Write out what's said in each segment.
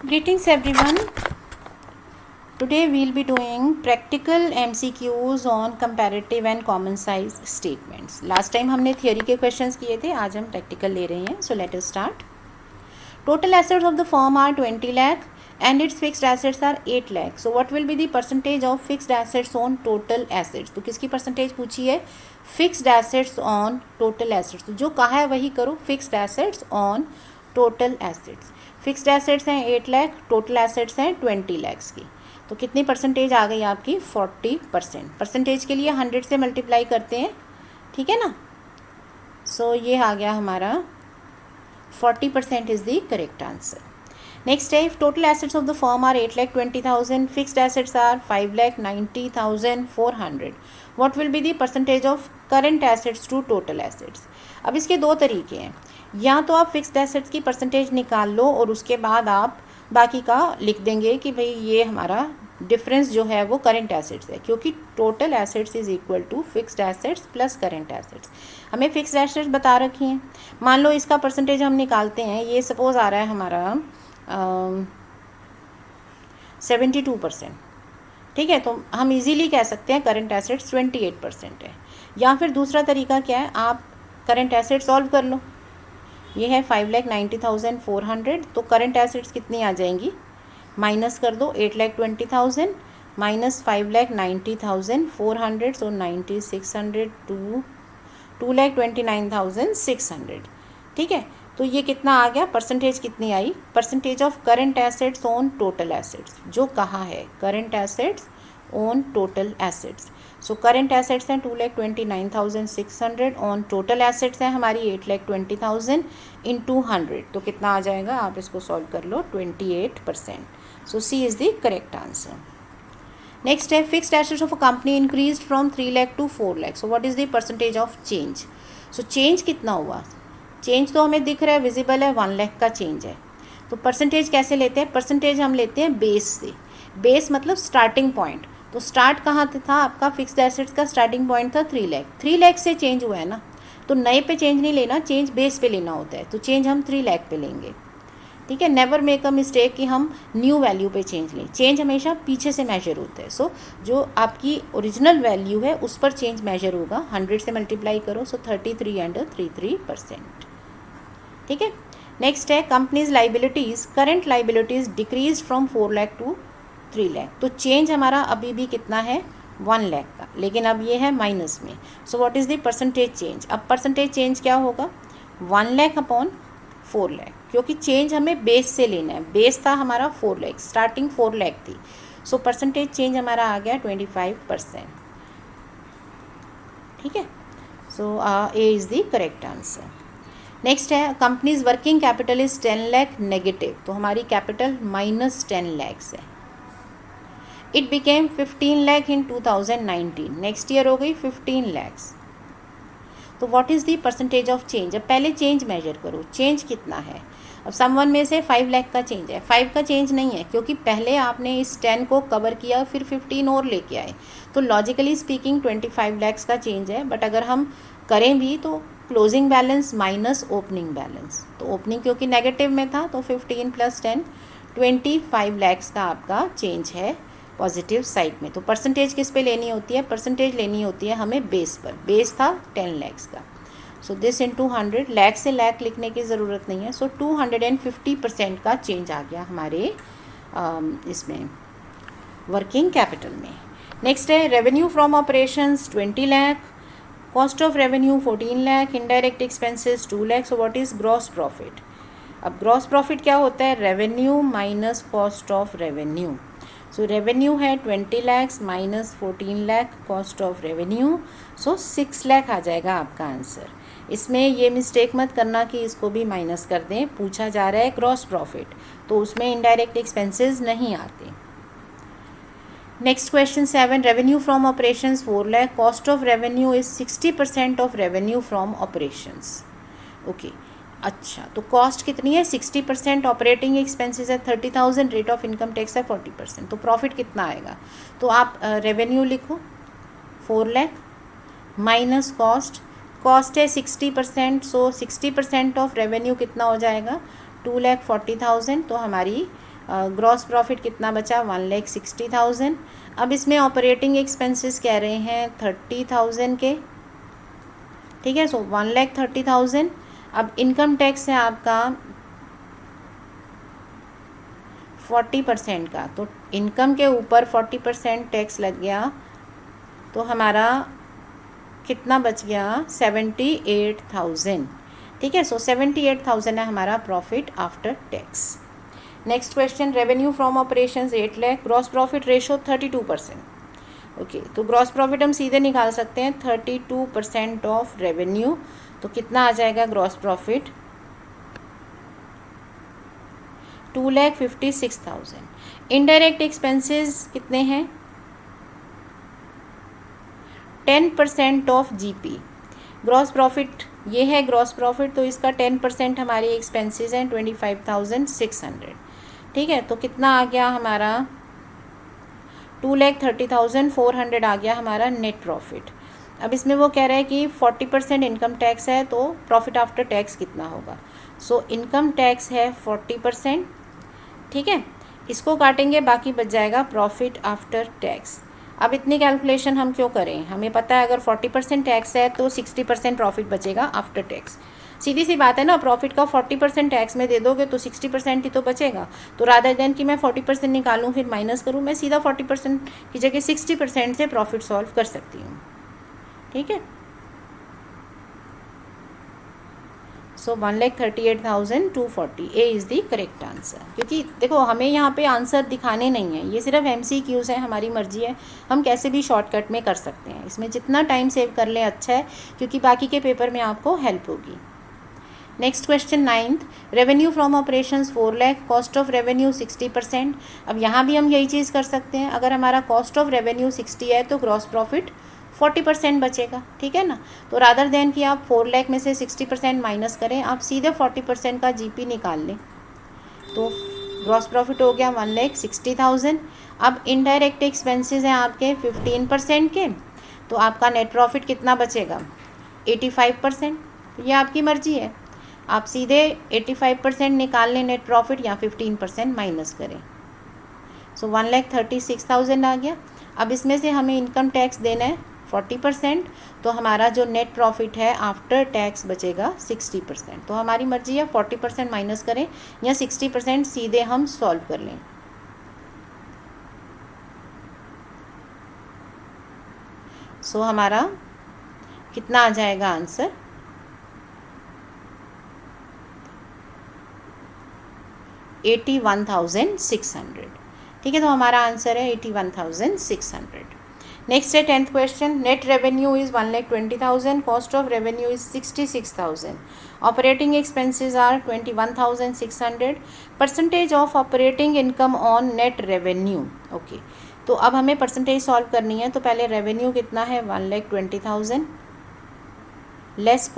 Greetings everyone. Today we'll be doing practical MCQs on comparative and common size statements. Last time हमने theory के questions किए थे, आज हम practical ले रहे हैं. So let us start. Total assets of the firm are 20 lakh and its fixed assets are 8 lakh. So what will be the percentage of fixed assets on total assets? तो किसकी percentage पूछी है? Fixed assets on total assets. तो जो कहा है वही करो. Fixed assets on total assets. Fixed assets हैं 8 लाख, टोटल एसेट्स हैं 20 लैक्स की. तो कितनी परसेंटेज आ गई आपकी? 40%. परसेंटेज के लिए 100 से मल्टीप्लाई करते हैं, ठीक है ना. सो ये आ गया हमारा 40% is the correct answer. Next है, if total assets of the firm are 8,20,000, fixed assets are 5,90,400, what will be the percentage of current assets to total assets. अब इसके दो तरीके हैं. या तो आप फिक्स्ड एसेट्स की परसेंटेज निकाल लो और उसके बाद आप बाकी का लिख देंगे कि भाई ये हमारा डिफरेंस जो है वो करंट एसेट्स है, क्योंकि total assets is equal to fixed assets plus current assets. हमें फिक्स्ड एसेट्स बता रखी हैं. मान लो इसका परसेंटेज हम निकालते हैं. ये सपोज आ रहा है हमारा 72%, ठीक है. तो हम इजीली कह सकते हैं करंट एसेट्स 28% है. या फिर दूसरा तरीका क्या है, आप करंट एसेट्स सॉल्व कर लो. ये है 5,90,400. तो करंट एसेट्स कितनी आ जाएंगी? माइनस कर दो 8,20,000 माइनस 5,90,400. सो 9,600 टू 2,29,600, ठीक है. तो ये कितना आ गया? परसेंटेज कितनी आई? Percentage of current assets on total assets, जो कहा है current assets on total assets. So current assets हैं 2,29,600 ऑन टोटल एसेट्स हैं हमारी 8,20,000 इंटू 100. तो कितना आ जाएगा? आप इसको सॉल्व कर लो. 28%. So C is the correct answer. Next है, fixed assets of a company increase from 3 lakh to 4 lakh. So what is the percentage of change? So change कितना हुआ? चेंज तो हमें दिख रहा है, विजिबल है, 1 लाख का चेंज है. तो परसेंटेज कैसे लेते हैं? परसेंटेज हम लेते हैं बेस से. बेस मतलब स्टार्टिंग पॉइंट. तो स्टार्ट कहाँ था आपका? फिक्स्ड एसेट्स का स्टार्टिंग पॉइंट था 3 लाख. 3 लाख से चेंज हुआ है ना, तो नए पे चेंज नहीं लेना, चेंज बेस पे लेना होता है. तो चेंज हम 3 लाख पे लेंगे, ठीक है. नेवर मेक अ मिस्टेक कि हम न्यू वैल्यू पे चेंज लें. चेंज हमेशा पीछे से मेजर होता है. सो जो आपकी ओरिजिनल वैल्यू है उस पर चेंज मेजर होगा. 100 से मल्टीप्लाई करो. सो 33 एंड 33%, ठीक है. नेक्स्ट है, companies liabilities, current liabilities decrease from 4 lakh to 3 lakh. तो चेंज हमारा अभी भी कितना है? 1 लाख का, लेकिन अब ये है माइनस में. सो what is the percentage change? अब परसेंटेज चेंज क्या होगा? 1 लाख अपॉन 4 लाख, क्योंकि चेंज हमें बेस से लेना है. बेस था हमारा 4 लाख, स्टार्टिंग 4 लाख थी. सो परसेंटेज चेंज हमारा आ गया 25%, ठीक है. So A is the correct answer. Next है, company's working capital is 10 lakh negative. तो हमारी कैपिटल माइनस 10 लैक्स है. It became 15 lakh in 2019. Next year हो गई 15 लैक्स. तो what is the percentage of change? अब पहले चेंज मेजर करो. चेंज कितना है? अब समवन में से 5 लाख का चेंज है. 5 का चेंज नहीं है, क्योंकि पहले आपने इस 10 को कवर किया, फिर 15 और लेके आए. तो लॉजिकली स्पीकिंग 25 लैक्स का चेंज है. बट अगर हम करें भी तो closing balance minus opening balance. तो ओपनिंग क्योंकि नेगेटिव में था, तो 15 प्लस 10 25 लैक्स का आपका चेंज है पॉजिटिव साइड में. तो परसेंटेज किस पे लेनी होती है? परसेंटेज लेनी होती है हमें बेस पर. बेस था 10 लैक्स का. So this into 100. लैख से लैख लिखने की ज़रूरत नहीं है. सो 250% का चेंज आ गया हमारे इसमें वर्किंग कैपिटल में. नेक्स्ट है, revenue from operations 20 lakh, cost of revenue 14 lakh, indirect expenses 2 lakh. So what is gross profit? अब ग्रॉस प्रॉफिट क्या होता है? Revenue minus cost of revenue. So revenue है 20 lakhs minus 14 lakh cost of revenue. So 6 lakh आ जाएगा आपका आंसर. इसमें ये मिस्टेक मत करना कि इसको भी माइनस कर दें. पूछा जा रहा है ग्रॉस प्रॉफिट, तो उसमें इनडायरेक्ट एक्सपेंसेस नहीं आते. Next question 7, revenue from operations 4 lakh, cost of revenue is 60% of revenue from operations. Okay, अच्छा. तो कॉस्ट कितनी है? 60%. ऑपरेटिंग एक्सपेंसेस है 30,000. रेट ऑफ इनकम टैक्स है 40%. तो प्रॉफिट कितना आएगा? तो आप रेवेन्यू लिखो 4 लाख माइनस कॉस्ट. कॉस्ट है 60%. सो 60% ऑफ रेवेन्यू कितना हो जाएगा? 2,40,000. तो हमारी ग्रॉस प्रॉफिट कितना बचा 1,60,000। अब इसमें ऑपरेटिंग एक्सपेंसेस कह रहे हैं 30,000 के, ठीक है। सो 1,30,000। अब इनकम टैक्स है आपका 40% का, तो इनकम के ऊपर 40% टैक्स लग गया, तो हमारा कितना बच गया 78,000, ठीक है। सो 78,000 है हमारा profit after tax. Next question, revenue from operations 8 lakh, gross profit ratio 32%। Okay, तो ग्रॉस प्रॉफिट हम सीधे निकाल सकते हैं 32% ऑफ रेवेन्यू, तो कितना आ जाएगा ग्रॉस प्रॉफिट 2,56,000। इनडायरेक्ट एक्सपेंसेस कितने हैं 10% ऑफ जीपी। ग्रॉस प्रॉफिट ये है ग्रॉस प्रॉफिट, तो इसका 10% हमारी एक्सपेंसेस हैं 25,600, ठीक है। तो कितना आ गया हमारा 2,30,400 आ गया हमारा नेट प्रॉफिट। अब इसमें वो कह रहा है कि 40% इनकम टैक्स है, तो प्रॉफिट आफ्टर टैक्स कितना होगा। सो इनकम टैक्स है 40%, ठीक है। इसको काटेंगे, बाकी बच जाएगा प्रॉफिट आफ्टर टैक्स। अब इतनी कैलकुलेशन हम क्यों करें, हमें पता है अगर 40% टैक्स है तो 60% प्रॉफिट बचेगा आफ्टर टैक्स। सीधी सी बात है ना, प्रॉफिट का 40% टैक्स में दे दोगे तो 60% ही तो बचेगा। तो रादर देन कि मैं 40% निकालूं फिर माइनस करूं, मैं सीधा 40% की जगह 60% से प्रॉफिट सॉल्व कर सकती हूँ, ठीक है। सो 1,38,240 A is the correct answer. क्योंकि देखो हमें यहाँ पे आंसर दिखाने नहीं है, ये सिर्फ MCQs है, हमारी मर्जी है, हम कैसे भी शॉर्टकट में कर सकते हैं। इसमें जितना टाइम सेव कर लें अच्छा है, क्योंकि बाकी के पेपर में आपको हेल्प होगी। Next question 9th, revenue from operations 4 lakh, cost of revenue 60%। अब यहाँ भी हम यही चीज़ कर सकते हैं, अगर हमारा कॉस्ट ऑफ रेवेन्यू 60 है तो ग्रॉस प्रॉफिट 40% बचेगा, ठीक है ना। तो रादर देन कि आप 4 लाख में से 60% माइनस करें, आप सीधे 40% का जीपी निकाल लें, तो ग्रॉस प्रॉफिट हो गया 1,60,000। अब इनडायरेक्ट एक्सपेंसेस हैं आपके 15% के, तो आपका नेट प्रॉफिट कितना बचेगा 85%। तो ये आपकी मर्जी है, आप सीधे 85% निकाल लें नेट प्रॉफिट या 15% माइनस करें। सो 1,36,000 आ गया। अब इसमें से हमें इनकम टैक्स देना है 40%, तो हमारा जो नेट प्रॉफिट है आफ्टर टैक्स बचेगा 60%। तो हमारी मर्जी है 40% माइनस करें या 60% सीधे हम सॉल्व कर लें। सो हमारा कितना आ जाएगा आंसर 81,600, ठीक है। तो हमारा आंसर है 81,600। नेक्स्ट है 10th question, net revenue is 1,20,000, cost of revenue is 66,000, operating expenses are 21,600, percentage of operating income on net revenue. Okay, तो अब हमें परसेंटेज सॉल्व करनी है। तो पहले रेवेन्यू कितना है 1,20,000 लेस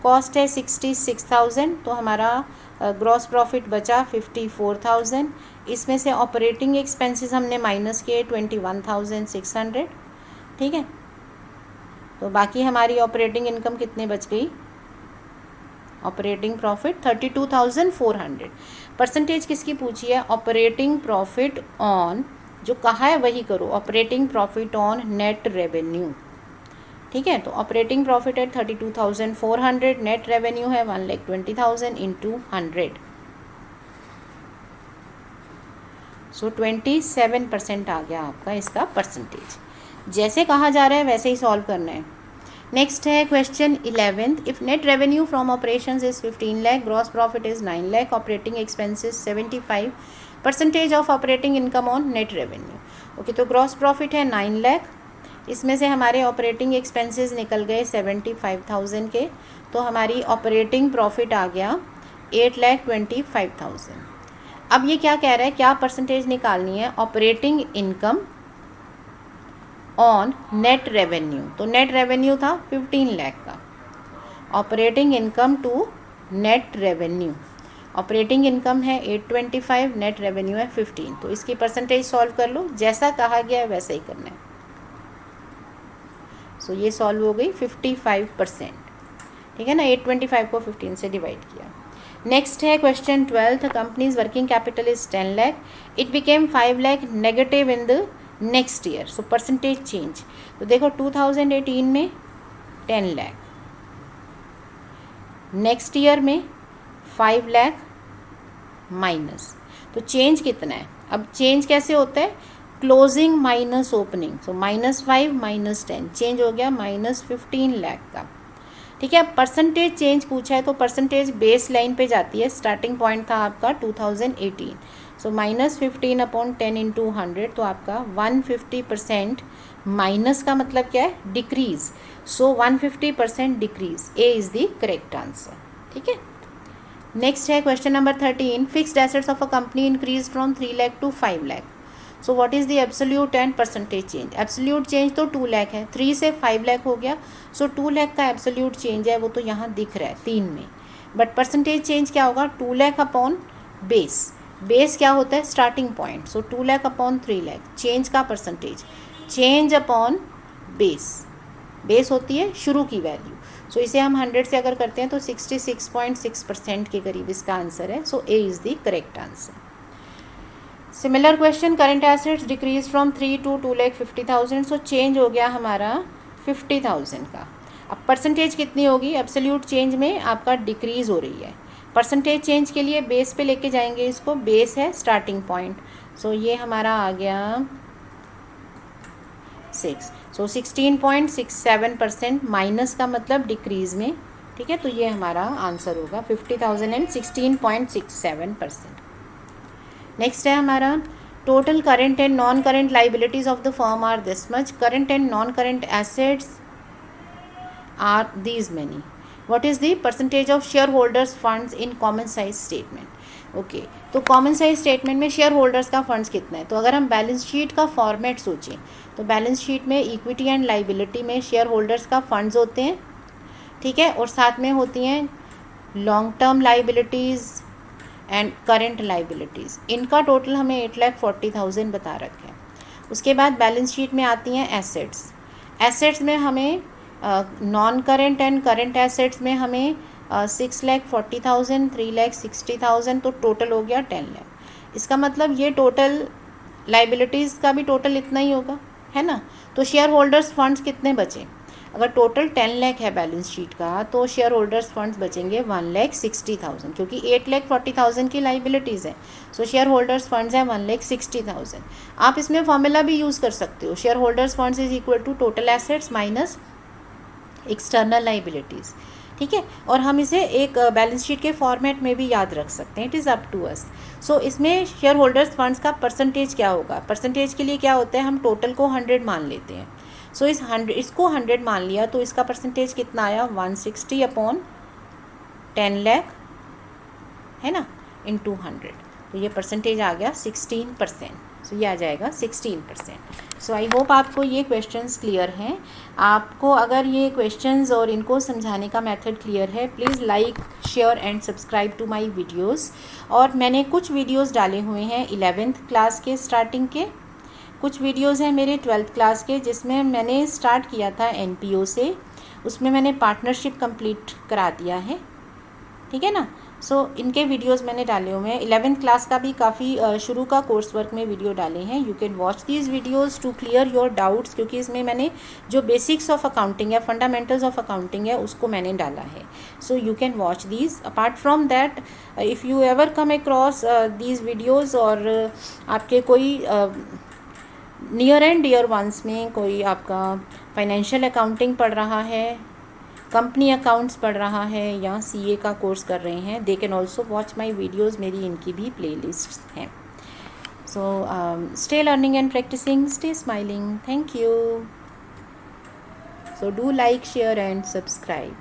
कॉस्ट है 66,000, तो हमारा ग्रॉस प्रॉफिट बचा 54,000। इसमें से ऑपरेटिंग एक्सपेंसेस हमने माइनस किए 21,600, ठीक है। तो बाकी हमारी ऑपरेटिंग इनकम कितने बच गई, ऑपरेटिंग प्रॉफिट 32,400। परसेंटेज किसकी पूछी है, ऑपरेटिंग प्रॉफिट ऑन, जो कहा है वही करो, operating profit on net revenue, ठीक है। तो ऑपरेटिंग प्रॉफिट है 32,400, नेट रेवेन्यू है 1,20,000 इंटू 100, सो 27% आ गया आपका इसका परसेंटेज। जैसे कहा जा रहा है वैसे ही सॉल्व करना है। नेक्स्ट है question 11th, if net revenue from operations is 15 lakh, gross profit is 9 lakh, operating expenses 75, percentage of operating income on net revenue. Okay, तो ग्रॉस प्रॉफिट है 9 लाख, इसमें से हमारे ऑपरेटिंग एक्सपेंसेस निकल गए 75,000 के, तो हमारी ऑपरेटिंग प्रॉफिट आ गया 8,25,000। अब ये क्या कह रहा है, क्या परसेंटेज निकालनी है, operating income on net revenue. तो नेट रेवेन्यू था 15 लाख का, operating income to net revenue, operating income है 825, नेट रेवेन्यू है 15, तो इसकी परसेंटेज सॉल्व कर लो, जैसा कहा गया है वैसा ही करना है। सो ये सॉल्व हो गई 55%, ठीक है ना। 825 को 15 से डिवाइड किया। नेक्स्ट है question 12, companies working capital is 10 lakh, it became 5 lakh negative in the next year, so percentage change. तो देखो 2018 में 10 लाख, नेक्स्ट ईयर में 5 लाख माइनस, तो चेंज कितना है? अब चेंज कैसे होता है? क्लोजिंग माइनस ओपनिंग, सो -5 -10 चेंज हो गया -15 लाख का। ठीक है, परसेंटेज चेंज पूछा है तो परसेंटेज बेस लाइन पे जाती है, स्टार्टिंग पॉइंट था आपका 2018, सो -15 अपॉन 10 इंटू 100, तो आपका 150%। माइनस का मतलब क्या है? Decrease, so 150% decrease, A is the correct answer. ठीक है, नेक्स्ट है question number 13, fixed assets of a company increase from 3 lakh to 5 lakh, so what is the absolute and percentage change? Absolute change तो 2 लाख है, 3 से 5 लाख हो गया, सो 2 लाख का एब्सोल्यूट चेंज है वो तो यहाँ दिख रहा है 3 में, बट परसेंटेज चेंज क्या होगा? 2 लाख अपॉन बेस, बेस क्या होता है? स्टार्टिंग पॉइंट, सो 2 लाख अपॉन 3 लाख, चेंज का percentage change upon base, base होती है शुरू की वैल्यू, सो इसे हम 100 से अगर करते हैं तो 66.6% के करीब इसका आंसर है, so A is the correct answer. Similar question, current assets decrease from 3 to 2,50,000, so change हो गया हमारा 50,000 का। अब परसेंटेज कितनी होगी? एब्सोल्यूट चेंज में आपका डिक्रीज हो रही है, परसेंटेज चेंज के लिए बेस पे लेके जाएंगे इसको, बेस है स्टार्टिंग पॉइंट, सो ये हमारा आ गया 6, सो 16.67%, माइनस का मतलब डिक्रीज में। ठीक है, तो ये हमारा आंसर होगा 50,000 एंड 16.67%। नेक्स्ट है हमारा, total current and non current liabilities of the firm are this much, current and non current assets are these many, what is the percentage of share holders funds in common size statement? Okay, तो common size statement में share holders का funds कितना है? तो अगर हम balance sheet का format सोचें तो बैलेंस शीट में इक्विटी एंड लाइबिलिटी में शेयर होल्डर्स का फंड्स होते हैं, ठीक है, और साथ में होती हैं long term liabilities and current liabilities, इनका टोटल हमें 8,40,000 बता रखा है। उसके बाद बैलेंस शीट में आती हैं एसेट्स, एसेट्स में हमें non current and current assets में हमें 6,40,000, 3,60,000, तो टोटल हो गया 10 लाख। इसका मतलब ये टोटल लाइबिलिटीज़ का भी टोटल इतना ही होगा, है ना। तो शेयर होल्डर्स फंड्स कितने बचे? अगर टोटल 10 लाख है बैलेंस शीट का तो शेयर होल्डर्स फंड्स बचेंगे 1,60,000, क्योंकि 8,40,000 की लाइबिलिटीज़ है, सो शेयर होल्डर्स फंड्स हैं 1,60,000। आप इसमें फॉर्मूला भी यूज़ कर सकते हो, share holders funds is equal to total assets minus external liabilities. ठीक है, और हम इसे एक बैलेंस शीट के फॉर्मेट में भी याद रख सकते हैं, it is up to us. So इसमें शेयर होल्डर्स फंड्स का परसेंटेज क्या होगा? परसेंटेज के लिए क्या होता है, हम टोटल को 100 मान लेते हैं, सो इसको 100 मान लिया तो इसका परसेंटेज कितना आया? 160 अपॉन 10 लाख, है ना, इंटू 100, तो ये परसेंटेज आ गया 16%, सो ये आ जाएगा 16%। सो आई होप आपको ये क्वेश्चंस क्लियर हैं। आपको अगर ये क्वेश्चंस और इनको समझाने का मेथड क्लियर है, please like share and subscribe to my videos. और मैंने कुछ वीडियोस डाले हुए हैं 11th क्लास के स्टार्टिंग के, कुछ वीडियोस हैं मेरे 12th क्लास के, जिसमें मैंने स्टार्ट किया था NPO से, उसमें मैंने पार्टनरशिप कंप्लीट करा दिया है, ठीक है ना। सो इनके वीडियोस मैंने डाले हुए हैं। 11th क्लास का भी काफ़ी शुरू का कोर्स वर्क में वीडियो डाले हैं, you can watch these videos to clear your doubts, क्योंकि इसमें मैंने जो बेसिक्स ऑफ अकाउंटिंग है, फंडामेंटल्स ऑफ अकाउंटिंग है, उसको मैंने डाला है, so you can watch these. Apart from that, if you ever come across these videos और आपके कोई नियर एंड डियर वंस में कोई आपका फाइनेंशियल अकाउंटिंग पढ़ रहा है, कंपनी अकाउंट्स पढ़ रहा है या CA का कोर्स कर रहे हैं, they can also watch my videos, मेरी इनकी भी प्लेलिस्ट हैं। So stay learning and practising, stay smiling, thank you. So do like share and subscribe.